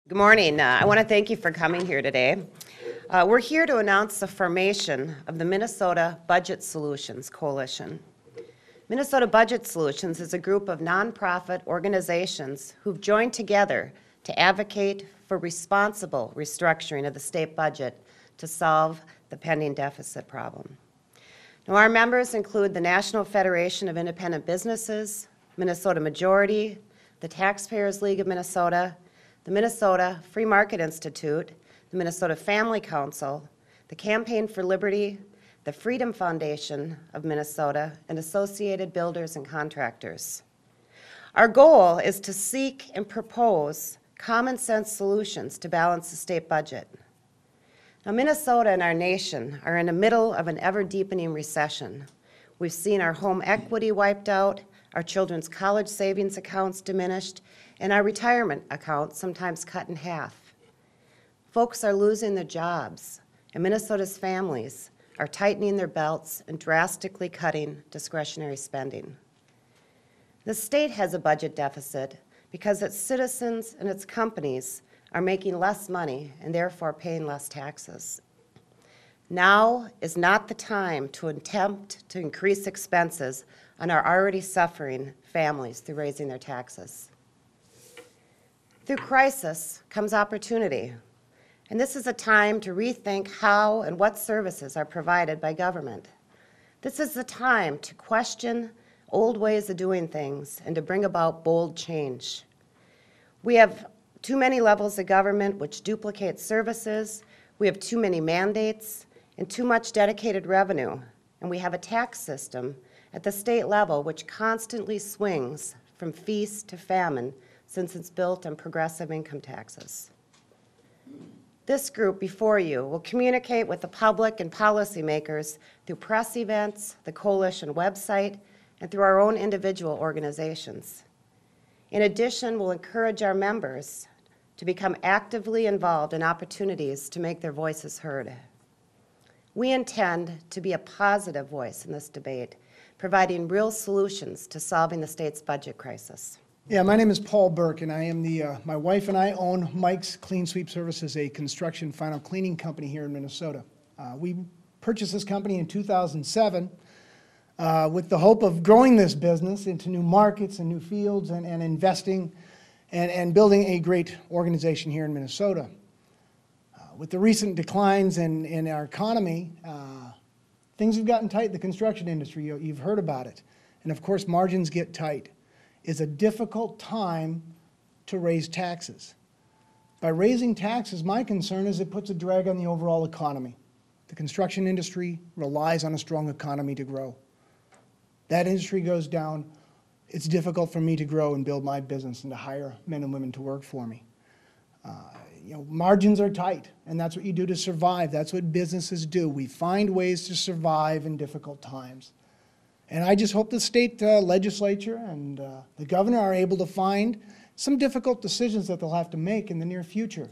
Good morning. I want to thank you for coming here today. We're here to announce the formation of the Minnesota Budget Solutions Coalition. Minnesota Budget Solutions is a group of nonprofit organizations who've joined together to advocate for responsible restructuring of the state budget to solve the pending deficit problem. Now, our members include the National Federation of Independent Businesses, Minnesota Majority, the Taxpayers League of Minnesota, the Minnesota Free Market Institute, the Minnesota Family Council, the Campaign for Liberty, the Freedom Foundation of Minnesota, and associated builders and contractors. Our goal is to seek and propose common sense solutions to balance the state budget. Now, Minnesota and our nation are in the middle of an ever-deepening recession. We've seen our home equity wiped out, our children's college savings accounts diminished, and our retirement accounts sometimes cut in half. Folks are losing their jobs, and Minnesota's families are tightening their belts and drastically cutting discretionary spending. The state has a budget deficit because its citizens and its companies are making less money and therefore paying less taxes. Now is not the time to attempt to increase expenses on our already suffering families through raising their taxes. Through crisis comes opportunity, and this is a time to rethink how and what services are provided by government. This is the time to question old ways of doing things and to bring about bold change. We have too many levels of government which duplicate services, we have too many mandates, and too much dedicated revenue, and we have a tax system at the state level which constantly swings from feast to famine since it's built on progressive income taxes. This group before you will communicate with the public and policymakers through press events, the coalition website, and through our own individual organizations. In addition, we'll encourage our members to become actively involved in opportunities to make their voices heard. We intend to be a positive voice in this debate, providing real solutions to solving the state's budget crisis. Yeah, my name is Paul Burke, and I am my wife and I own Mike's Clean Sweep Services, a construction final cleaning company here in Minnesota. We purchased this company in 2007 with the hope of growing this business into new markets and new fields and investing and building a great organization here in Minnesota. With the recent declines in our economy, things have gotten tight in the construction industry. You've heard about it. And of course, margins get tight. It's a difficult time to raise taxes. By raising taxes, my concern is it puts a drag on the overall economy. The construction industry relies on a strong economy to grow. That industry goes down, it's difficult for me to grow and build my business and to hire men and women to work for me. Margins are tight, and that's what you do to survive. That's what businesses do. We find ways to survive in difficult times. And I just hope the state legislature and the governor are able to find some difficult decisions that they'll have to make in the near future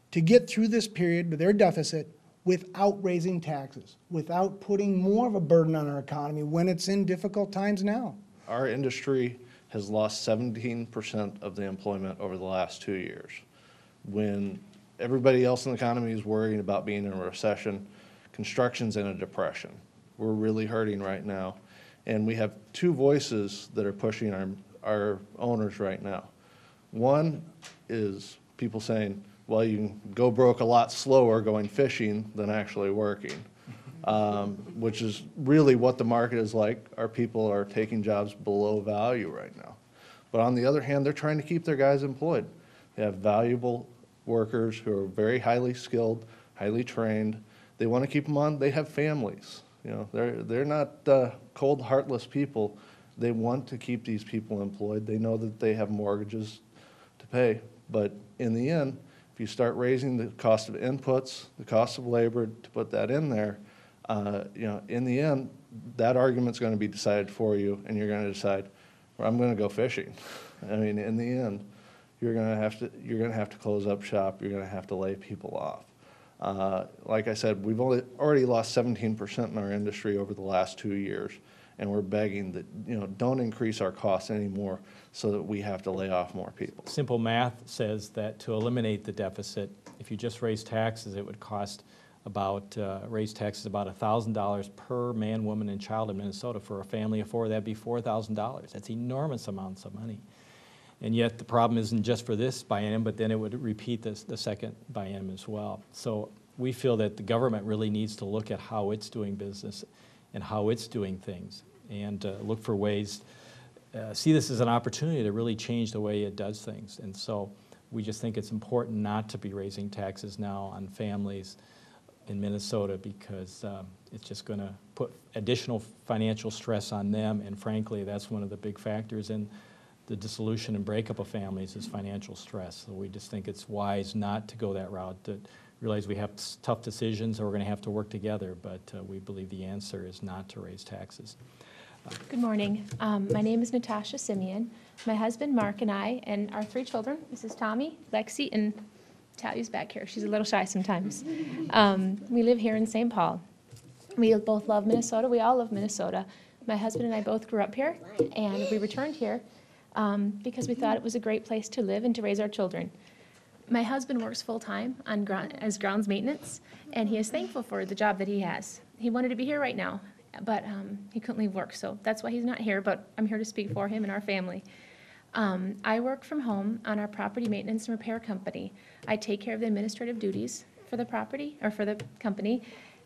to get through this period with their deficit without raising taxes, without putting more of a burden on our economy when it's in difficult times now. Our industry has lost 17% of the employment over the last 2 years. When everybody else in the economy is worrying about being in a recession, construction's in a depression. We're really hurting right now. And we have two voices that are pushing our owners right now. One is people saying, well, you can go broke a lot slower going fishing than actually working, which is really what the market is like. Our people are taking jobs below value right now. But on the other hand, they're trying to keep their guys employed. They have valuable workers who are very highly skilled, highly trained. They want to keep them on. They have families. They're not cold, heartless people. They want to keep these people employed. They know that they have mortgages to pay. But in the end, if you start raising the cost of inputs, the cost of labor to put that in there, in the end, that argument's going to be decided for you, and you're going to decide, well, I'm going to go fishing. I mean, in the end, you're going to have to close up shop. You're going to have to lay people off. Like I said, we've already lost 17% in our industry over the last 2 years, and we're begging that, you know, don't increase our costs anymore so that we have to lay off more people. Simple math says that to eliminate the deficit, if you just raise taxes, it would cost about, raise taxes about $1,000 per man, woman, and child in Minnesota. For a family of 4, that'd be $4,000. That's enormous amounts of money. And yet the problem isn't just for this biennium, but then it would repeat the second biennium as well. So we feel that the government really needs to look at how it's doing business and how it's doing things, and look for ways, see this as an opportunity to really change the way it does things. And so we just think it's important not to be raising taxes now on families in Minnesota, because it's just going to put additional financial stress on them, and frankly, that's one of the big factors in the dissolution and breakup of families is financial stress. So we just think it's wise not to go that route, to realize we have tough decisions and we're going to have to work together, but we believe the answer is not to raise taxes. Good morning. My name is Natasha Simeon. My husband Mark and I and our 3 children, this is Tommy, Lexi, and Tally's back here. She's a little shy sometimes. We live here in St. Paul. We both love Minnesota. We all love Minnesota. My husband and I both grew up here, and we returned here because we thought it was a great place to live and to raise our children. My husband works full-time on as grounds maintenance, and he is thankful for the job that he has. He wanted to be here right now, but he couldn't leave work, so that's why he's not here, but I'm here to speak for him and our family. I work from home on our property maintenance and repair company. I take care of the administrative duties for the property, or for the company,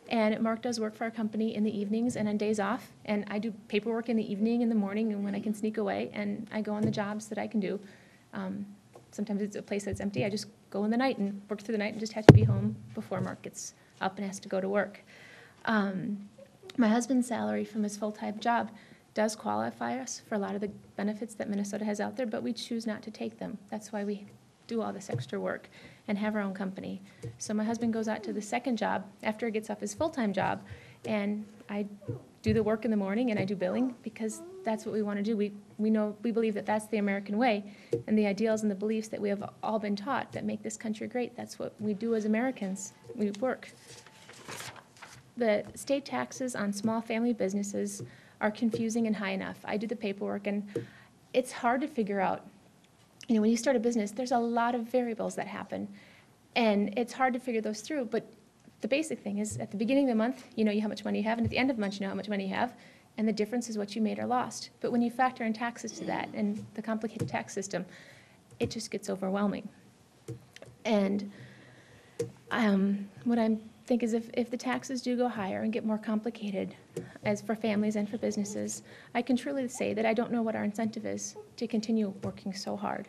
and Mark does work for our company in the evenings and on days off, and I do paperwork in the evening, in the morning, and when I can sneak away, and I go on the jobs that I can do. Sometimes it's a place that's empty. I just go in the night and work through the night and just have to be home before Mark gets up and has to go to work. My husband's salary from his full-time job does qualify us for a lot of the benefits that Minnesota has out there, but we choose not to take them. That's why we do all this extra work and have our own company. So my husband goes out to the second job after he gets off his full-time job, and I do the work in the morning and I do billing because that's what we want to do. We believe that that's the American way, and the ideals and the beliefs that we have all been taught that make this country great. That's what we do as Americans. We work. The state taxes on small family businesses are confusing and high enough. I do the paperwork, and it's hard to figure out. You know, when you start a business, there's a lot of variables that happen, and it's hard to figure those through. But the basic thing is, at the beginning of the month, you know how much money you have, and at the end of the month, you know how much money you have, and the difference is what you made or lost. But when you factor in taxes to that and the complicated tax system, it just gets overwhelming. And what I think is, if the taxes do go higher and get more complicated, as for families and for businesses, I can truly say that I don't know what our incentive is to continue working so hard.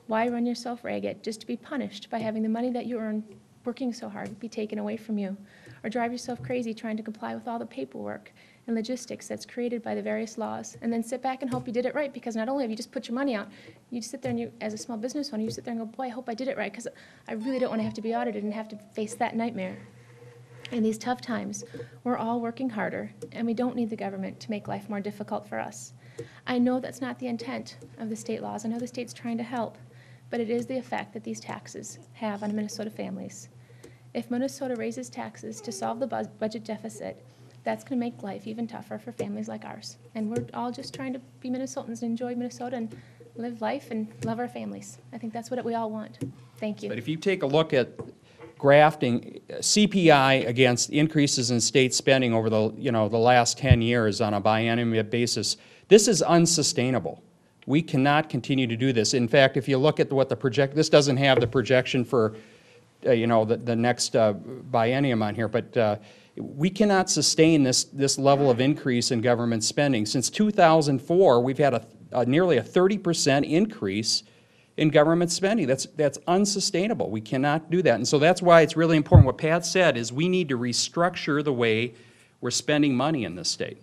Why run yourself ragged just to be punished by having the money that you earn working so hard be taken away from you? Or drive yourself crazy trying to comply with all the paperwork and logistics that's created by the various laws, and then sit back and hope you did it right, because not only have you just put your money out, you just sit there and you, as a small business owner, you sit there and go, boy, I hope I did it right, because I really don't want to have to be audited and have to face that nightmare. In these tough times, we're all working harder, and we don't need the government to make life more difficult for us. I know that's not the intent of the state laws. I know the state's trying to help, but it is the effect that these taxes have on Minnesota families. If Minnesota raises taxes to solve the budget deficit, that's going to make life even tougher for families like ours. And we're all just trying to be Minnesotans and enjoy Minnesota and live life and love our families. I think that's what we all want. Thank you. But if you take a look at grafting CPI against increases in state spending over the last 10 years on a biennial basis, this is unsustainable. We cannot continue to do this. In fact, if you look at what this doesn't have the projection for the next biennium on here, but we cannot sustain this level of increase in government spending. Since 2004, we've had nearly a 30% increase in government spending. That's unsustainable. We cannot do that. And so that's why it's really important. What Pat said is we need to restructure the way we're spending money in this state.